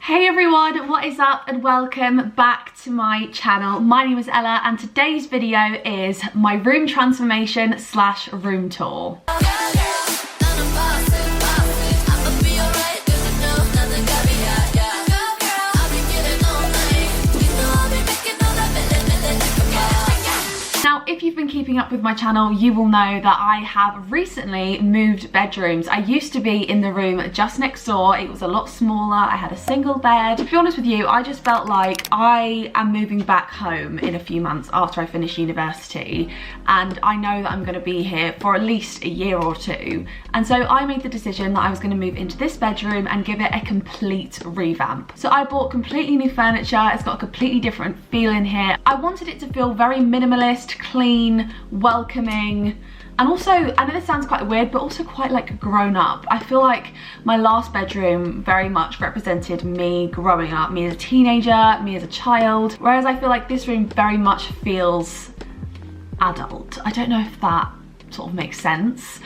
Hey everyone, what is up and welcome back to my channel. My name is Ella and today's video is my room transformation slash room tour. Now, if you've been keeping up with my channel, you will know that I have recently moved bedrooms. I used to be in the room just next door. It was a lot smaller. I had a single bed. To be honest with you, I just felt like I am moving back home in a few months after I finish university. And I know that I'm going to be here for at least a year or two. And so I made the decision that I was going to move into this bedroom and give it a complete revamp. So I bought completely new furniture. It's got a completely different feel in here. I wanted it to feel very minimalist, clean, welcoming, and also, I know this sounds quite weird, but also quite like grown up. I feel like my last bedroom very much represented me growing up, me as a teenager, me as a child, whereas I feel like this room very much feels adult. I don't know if that sort of makes sense.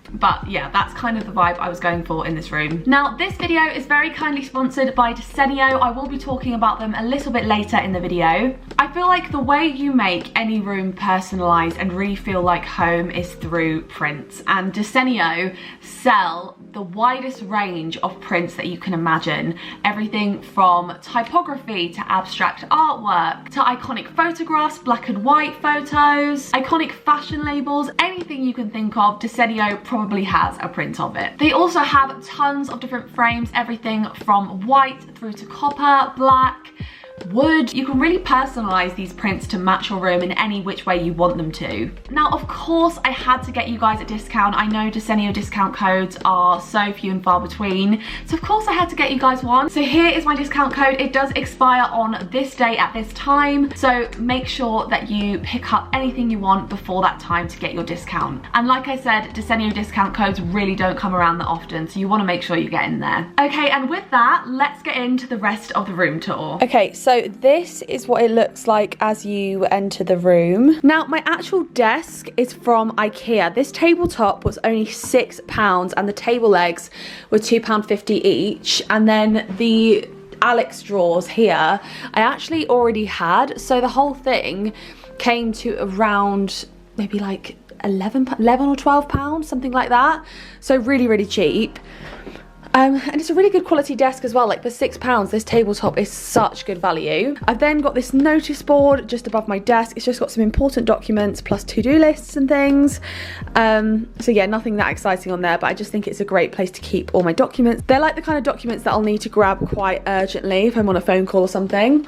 But yeah, that's kind of the vibe I was going for in this room. Now, this video is very kindly sponsored by Desenio. I will be talking about them a little bit later in the video. I feel like the way you make any room personalized and really feel like home is through prints, and Desenio sell the widest range of prints that you can imagine. Everything from typography to abstract artwork to iconic photographs, black and white photos, iconic fashion labels, anything you can think of, Desenio probably has a print of it. They also have tons of different frames, everything from white through to copper, black, wood. You can really personalize these prints to match your room in any which way you want them to. Now, of course, I had to get you guys a discount. I know Desenio discount codes are so few and far between, so of course I had to get you guys one. So here is my discount code. It does expire on this day at this time, so make sure that you pick up anything you want before that time to get your discount. And like I said, Desenio discount codes really don't come around that often, so you want to make sure you get in there. Okay, and with that, let's get into the rest of the room tour. Okay, so this is what it looks like as you enter the room. Now, my actual desk is from IKEA. This tabletop was only £6 and the table legs were £2.50 each. And then the Alex drawers here, I actually already had. So the whole thing came to around maybe like 11 or 12 pounds, something like that. So really, really cheap. And it's a really good quality desk as well. Like for £6, this tabletop is such good value. I've then got this notice board just above my desk. It's just got some important documents plus to-do lists and things. So yeah, nothing that exciting on there, but I just think it's a great place to keep all my documents. They're like the kind of documents that I'll need to grab quite urgently if I'm on a phone call or something.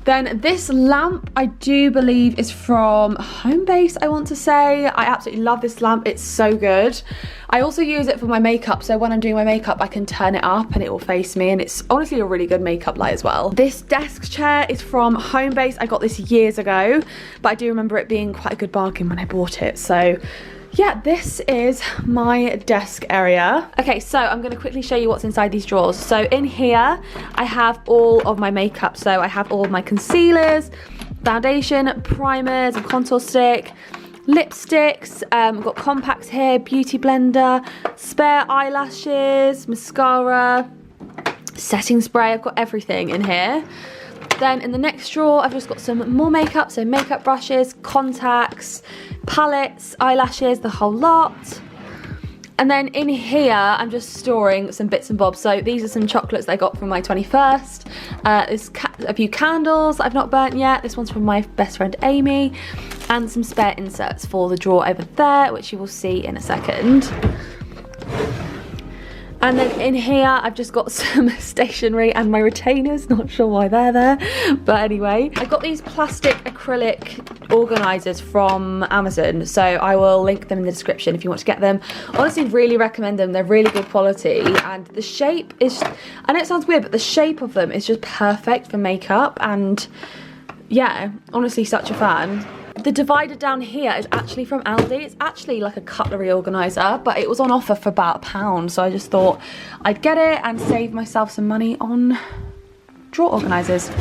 Then this lamp, I do believe, is from Homebase, I want to say. I absolutely love this lamp. It's so good. I also use it for my makeup, so when I'm doing my makeup, I can turn it up and it will face me, and it's honestly a really good makeup light as well. This desk chair is from Homebase. I got this years ago, but I do remember it being quite a good bargain when I bought it, so yeah, this is my desk area. Okay, so I'm going to quickly show you what's inside these drawers. So in here, I have all of my makeup. So I have all of my concealers, foundation, primers, and contour stick, lipsticks. I've got compacts here, beauty blender, spare eyelashes, mascara, setting spray. I've got everything in here. Then in the next drawer, I've just got some more makeup, so makeup brushes, contacts, palettes, eyelashes, the whole lot. And then in here, I'm just storing some bits and bobs. So these are some chocolates that I got from my 21st. There's a few candles that I've not burnt yet. This one's from my best friend Amy. And some spare inserts for the drawer over there, which you will see in a second. And then in here, I've just got some stationery and my retainers. Not sure why they're there, but anyway. I got these plastic acrylic organisers from Amazon, so I will link them in the description if you want to get them. Honestly, really recommend them. They're really good quality, and the shape is, I know it sounds weird, but the shape of them is just perfect for makeup, and yeah, honestly, such a fan. The divider down here is actually from Aldi. It's actually like a cutlery organiser, but it was on offer for about £1, so I just thought I'd get it and save myself some money on drawer organisers.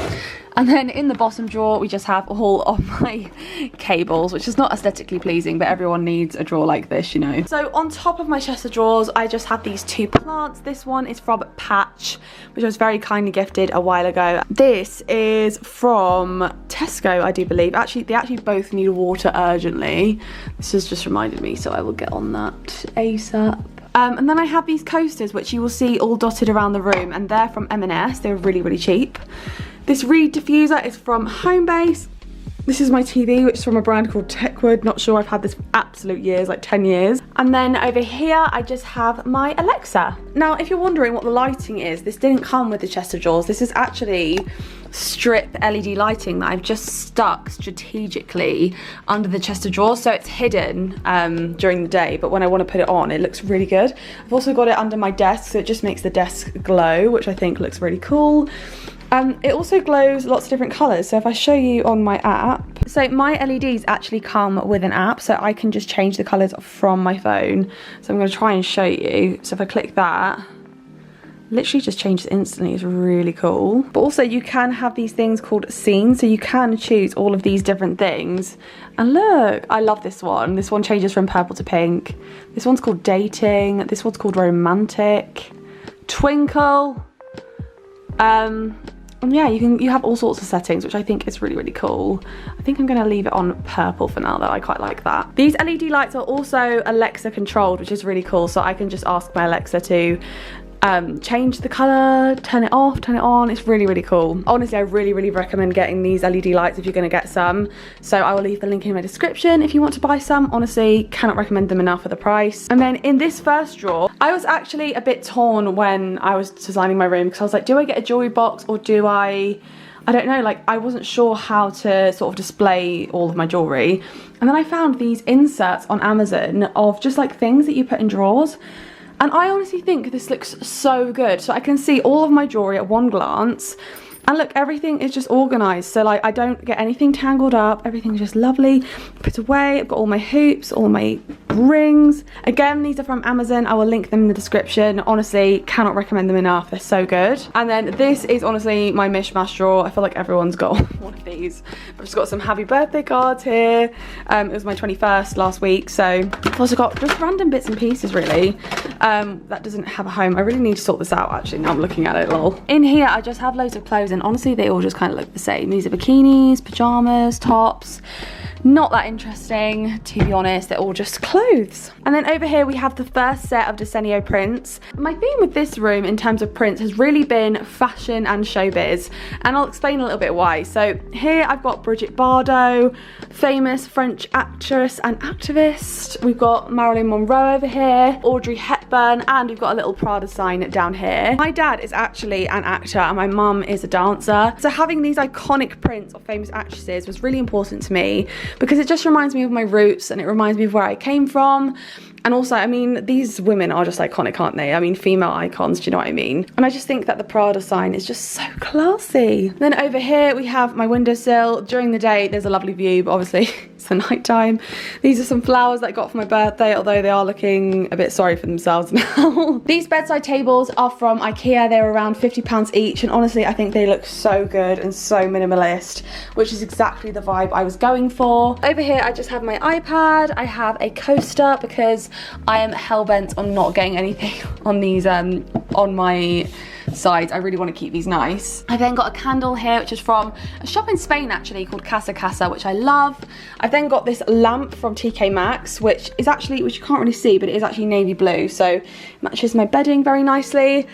And then in the bottom drawer, we just have all of my cables, which is not aesthetically pleasing, but everyone needs a drawer like this, you know. So on top of my chest of drawers, I just have these two plants. This one is from Patch, which I was very kindly gifted a while ago. This is from Tesco, I do believe. Actually, they actually both need water urgently. This has just reminded me, so I will get on that ASAP. And then I have these coasters, which you will see all dotted around the room, and they're from M&S. They're really, really cheap. This reed diffuser is from Homebase. This is my TV, which is from a brand called Techwood. Not sure, I've had this for absolute years, like 10 years. And then over here, I just have my Alexa. Now, if you're wondering what the lighting is, this didn't come with the chest of drawers. This is actually strip LED lighting that I've just stuck strategically under the chest of drawers, so it's hidden during the day, but when I want to put it on, it looks really good. I've also got it under my desk, so it just makes the desk glow, which I think looks really cool. It also glows lots of different colours, so if I show you on my app, so my LEDs actually come with an app, so I can just change the colours from my phone. So I'm going to try and show you. So if I click that, literally just changes instantly. It's really cool. But also you can have these things called scenes, so you can choose all of these different things. And look, I love this one. This one changes from purple to pink. This one's called dating. This one's called romantic, twinkle. And yeah, you have all sorts of settings, which I think is really, really cool. I think I'm going to leave it on purple for now, though. I quite like that. These LED lights are also Alexa controlled, which is really cool. So I can just ask my Alexa to change the colour, turn it off, turn it on. It's really, really cool. Honestly, I really, really recommend getting these LED lights if you're going to get some. So I will leave the link in my description if you want to buy some. Honestly, cannot recommend them enough for the price. And then in this first drawer, I was actually a bit torn when I was designing my room, because I was like, do I get a jewellery box or do I don't know, like I wasn't sure how to sort of display all of my jewellery. And then I found these inserts on Amazon of just like things that you put in drawers. And I honestly think this looks so good. So I can see all of my jewellery at one glance. And look, everything is just organised. So like I don't get anything tangled up. Everything's just lovely. Put away. I've got all my hoops, all my rings. Again, these are from Amazon. I will link them in the description. Honestly, cannot recommend them enough. They're so good. And then this is honestly my mishmash drawer. I feel like everyone's got one of these. I've just got some happy birthday cards here. It was my 21st last week. So I've also got just random bits and pieces really. That doesn't have a home. I really need to sort this out actually. Now I'm looking at it, lol. In here, I just have loads of clothes, and honestly, they all just kind of look the same. These are bikinis, pajamas, tops. Not that interesting, to be honest. They're all just clothes. And then over here we have the first set of Desenio prints. My theme with this room in terms of prints has really been fashion and showbiz, and I'll explain a little bit why. So here I've got Brigitte Bardot, famous French actress and activist. We've got Marilyn Monroe over here, Audrey Hepburn, and we've got a little Prada sign down here. My dad is actually an actor and my mum is a dancer, so having these iconic prints of famous actresses was really important to me, because it just reminds me of my roots and it reminds me of where I came from. And also, I mean, these women are just iconic, aren't they? I mean, female icons, do you know what I mean? And I just think that the Prada sign is just so classy. Then over here, we have my windowsill. During the day, there's a lovely view, but obviously it's the night time. These are some flowers that I got for my birthday, although they are looking a bit sorry for themselves now. These bedside tables are from IKEA. They're around £50 each, and honestly, I think they look so good and so minimalist, which is exactly the vibe I was going for. Over here, I just have my iPad. I have a coaster because I am hell-bent on not getting anything on these, on my sides. I really want to keep these nice. I then got a candle here, which is from a shop in Spain actually called Casa Casa, which I love. I've then got this lamp from TK Maxx, which is actually, which you can't really see, but it is actually navy blue, so matches my bedding very nicely.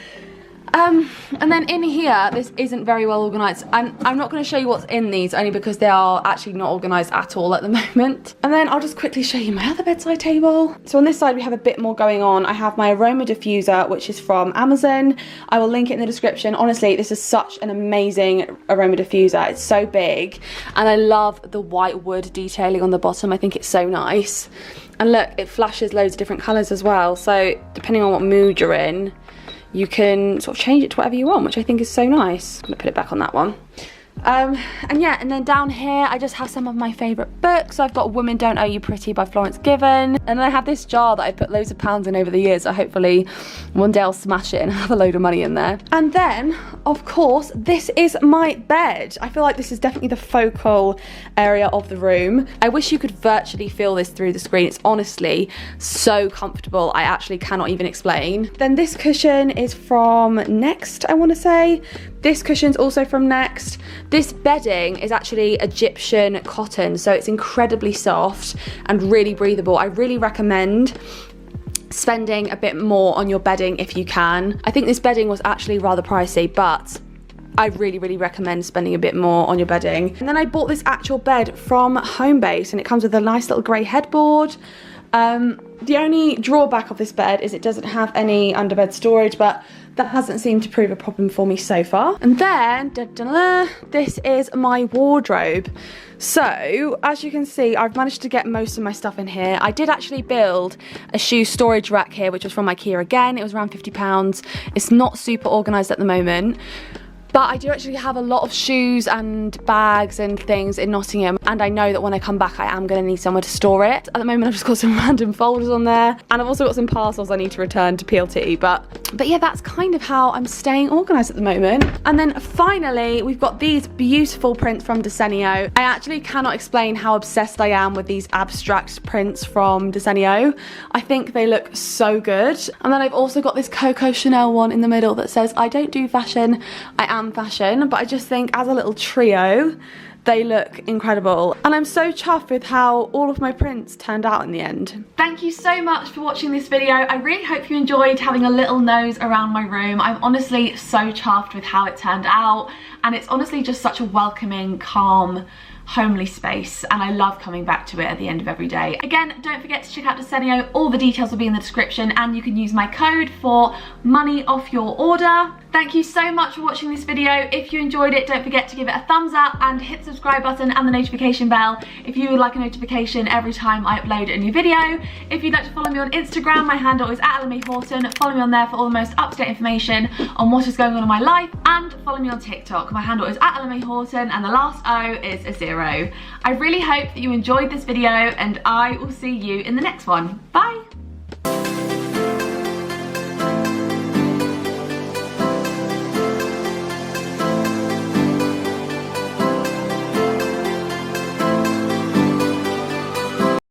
And then in here, this isn't very well organised, and I'm not going to show you what's in these only because they are actually not organised at all at the moment. And then I'll just quickly show you my other bedside table. So on this side we have a bit more going on. I have my Aroma Diffuser, which is from Amazon. I will link it in the description. Honestly, this is such an amazing Aroma Diffuser. It's so big, and I love the white wood detailing on the bottom. I think it's so nice. And look, it flashes loads of different colours as well, so depending on what mood you're in, you can sort of change it to whatever you want, which I think is so nice. I'm gonna put it back on that one. And yeah, and then down here I just have some of my favourite books. So I've got Women Don't Owe You Pretty by Florence Given, and then I have this jar that I put loads of pounds in over the years, so hopefully one day I'll smash it and have a load of money in there. And then of course this is my bed. I feel like this is definitely the focal area of the room. I wish you could virtually feel this through the screen. It's honestly so comfortable, I actually cannot even explain. Then this cushion is from Next, I want to say. This cushion's also from Next. This bedding is actually Egyptian cotton, so it's incredibly soft and really breathable. I really recommend spending a bit more on your bedding if you can. I think this bedding was actually rather pricey, but I really recommend spending a bit more on your bedding. And then I bought this actual bed from Homebase, and it comes with a nice little grey headboard. The only drawback of this bed is it doesn't have any underbed storage, but that hasn't seemed to prove a problem for me so far. And then, this is my wardrobe. So, as you can see, I've managed to get most of my stuff in here. I did actually build a shoe storage rack here, which was from IKEA again. It was around £50. It's not super organised at the moment, but I do actually have a lot of shoes and bags and things in Nottingham, and I know that when I come back I am going to need somewhere to store it. At the moment I've just got some random folders on there, and I've also got some parcels I need to return to PLT, but yeah, that's kind of how I'm staying organised at the moment. And then finally we've got these beautiful prints from Desenio. I actually cannot explain how obsessed I am with these abstract prints from Desenio. I think they look so good. And then I've also got this Coco Chanel one in the middle that says, I don't do fashion, I am fashion, but I just think as a little trio they look incredible, and I'm so chuffed with how all of my prints turned out in the end. Thank you so much for watching this video. I really hope you enjoyed having a little nose around my room. I'm honestly so chuffed with how it turned out, and it's honestly just such a welcoming, calm, homely space, and I love coming back to it at the end of every day. Again, don't forget to check out Desenio. All the details will be in the description, and you can use my code for money off your order. Thank you so much for watching this video. If you enjoyed it, don't forget to give it a thumbs up and hit the subscribe button and the notification bell if you would like a notification every time I upload a new video. If you'd like to follow me on Instagram, my handle is @ella.houghton. Follow me on there for all the most up-to-date information on what is going on in my life, and follow me on TikTok. My handle is @ella.houghton, and the last O is a 0. I really hope that you enjoyed this video, and I will see you in the next one. Bye!